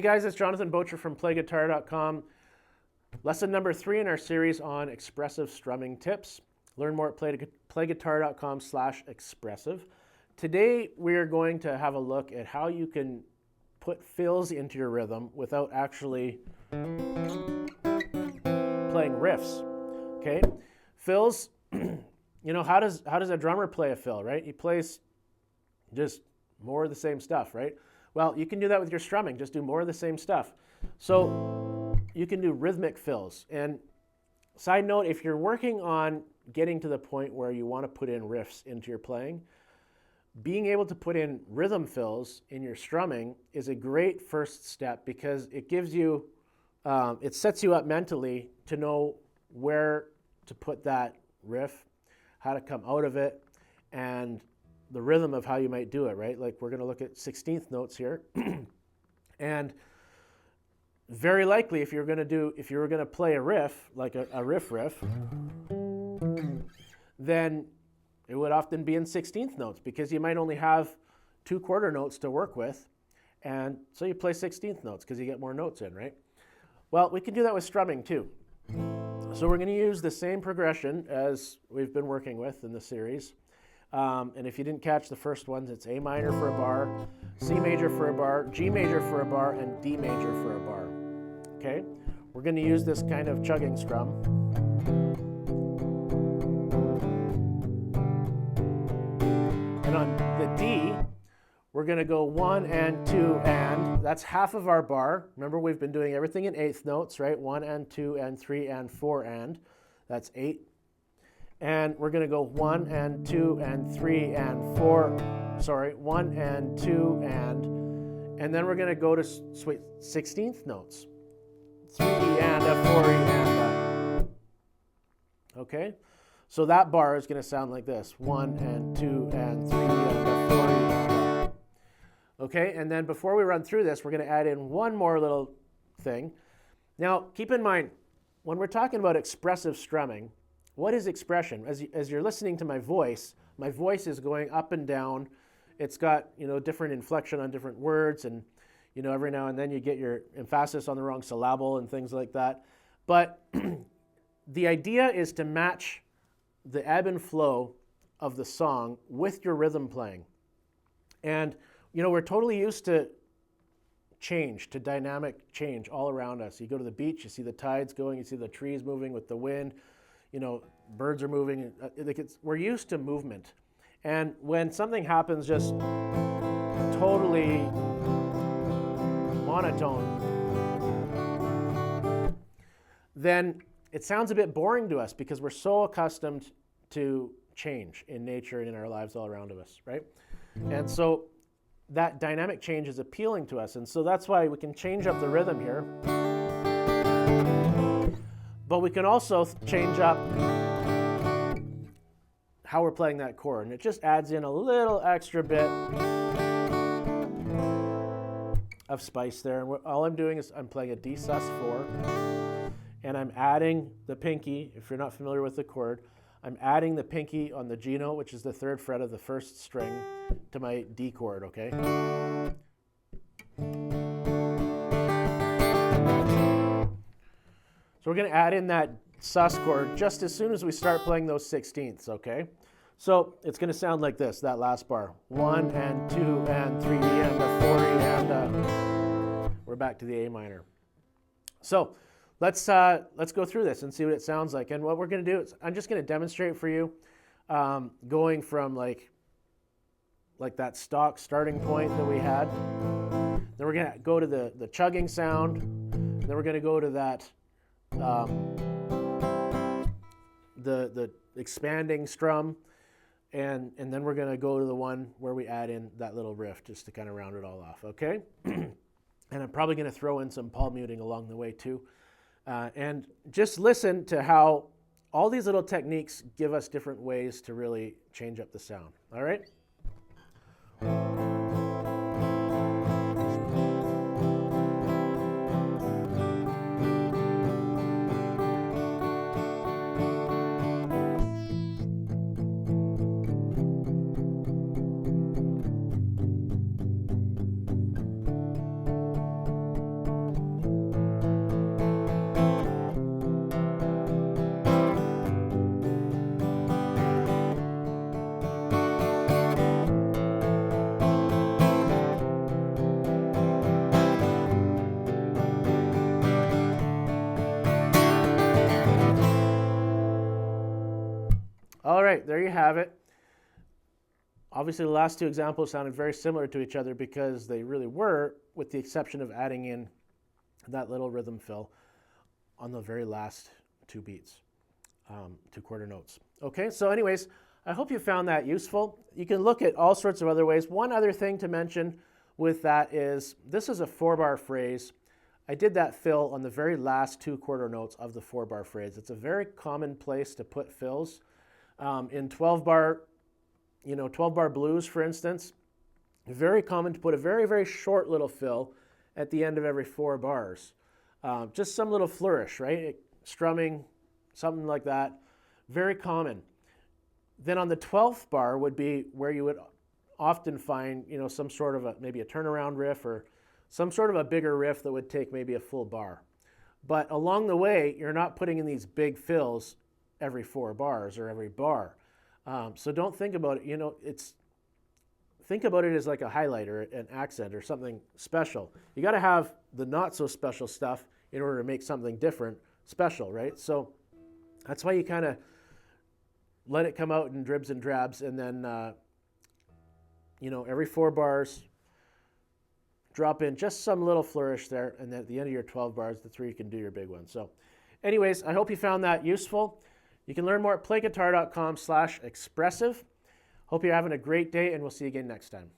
Hey guys, it's Jonathan Bocher from PlayGuitar.com. Lesson number 3 in our series on expressive strumming tips. Learn more at PlayGuitar.com/expressive. Today we are going to have a look at how you can put fills into your rhythm without actually playing riffs. Okay, fills. You know, how does a drummer play a fill, right? He plays just more of the same stuff, right? Well, you can do that with your strumming. Just do more of the same stuff. So you can do rhythmic fills. And side note, if you're working on getting to the point where you want to put in riffs into your playing, being able to put in rhythm fills in your strumming is a great first step because it gives you, it sets you up mentally to know where to put that riff, how to come out of it, and the rhythm of how you might do it, right? Like we're going to look at 16th notes here. And very likely if you were going to play a riff, like a riff, then it would often be in 16th notes because you might only have 2 quarter notes to work with. And so you play 16th notes because you get more notes in, right? Well, we can do that with strumming too. So we're going to use the same progression as we've been working with in the series. And if you didn't catch the first ones, it's A minor for a bar, C major for a bar, G major for a bar, and D major for a bar. Okay? We're going to use this kind of chugging strum. And on the D, we're going to go 1 and 2 and. That's half of our bar. Remember, we've been doing everything in 8th notes, right? 1 and 2 and 3 and 4 and. That's 8. And we're going to go 1 and 2 and 3 and 4. Sorry, 1 and 2 and then we're going to go to 16th notes. 3 and a 4 and a. Okay? So that bar is going to sound like this. 1 and 2 and 3 and a 4 and a. Okay? And then before we run through this, we're going to add in one more little thing. Now, keep in mind, when we're talking about expressive strumming, what is expression? As you're listening to my voice is going up and down. It's got, different inflection on different words, and, every now and then you get your emphasis on the wrong syllable and things like that. But the idea is to match the ebb and flow of the song with your rhythm playing. And, we're totally used to change, to dynamic change all around us. You go to the beach, you see the tides going, you see the trees moving with the wind. Birds are moving. We're used to movement. And when something happens just totally monotone, then it sounds a bit boring to us because we're so accustomed to change in nature and in our lives all around of us, right? And so that dynamic change is appealing to us. And so that's why we can change up the rhythm here. But we can also change up how we're playing that chord. And it just adds in a little extra bit of spice there. And all I'm doing is I'm playing a D sus4. And I'm adding the pinky, if you're not familiar with the chord, I'm adding the pinky on the G note, which is the 3rd fret of the 1st string, to my D chord, okay? So we're going to add in that sus chord just as soon as we start playing those 16ths, okay? So it's going to sound like this, that last bar. 1 and 2 and 3 and a 4 and a. We're back to the A minor. So let's go through this and see what it sounds like. And what we're going to do is I'm just going to demonstrate for you going from like that stock starting point that we had. Then we're going to go to the chugging sound. Then we're going to go to that the expanding strum, and then we're going to go to the one where we add in that little riff just to kind of round it all off, okay? And I'm probably going to throw in some palm muting along the way too. And just listen to how all these little techniques give us different ways to really change up the sound, all right? All right, there you have it. Obviously, the last two examples sounded very similar to each other because they really were, with the exception of adding in that little rhythm fill on the very last two beats, two quarter notes. Okay, so anyways, I hope you found that useful. You can look at all sorts of other ways. One other thing to mention with that is this is a 4-bar phrase. I did that fill on the very last two quarter notes of the 4-bar phrase. It's a very common place to put fills. In 12-bar, 12-bar blues, for instance, very common to put a very, very short little fill at the end of every 4 bars. Just some little flourish, right? Strumming, something like that. Very common. Then on the 12th bar would be where you would often find, some sort of maybe a turnaround riff or some sort of a bigger riff that would take maybe a full bar. But along the way, you're not putting in these big fills every 4 bars or every bar. So don't think about it, think about it as like a highlight or an accent or something special. You got to have the not so special stuff in order to make something different special, right? So that's why you kind of let it come out in dribs and drabs, and then every 4 bars, drop in just some little flourish there, and then at the end of your 12 bars, that's where you can do your big one. So anyways, I hope you found that useful. You can learn more at PlayGuitar.com/expressive. Hope you're having a great day, and we'll see you again next time.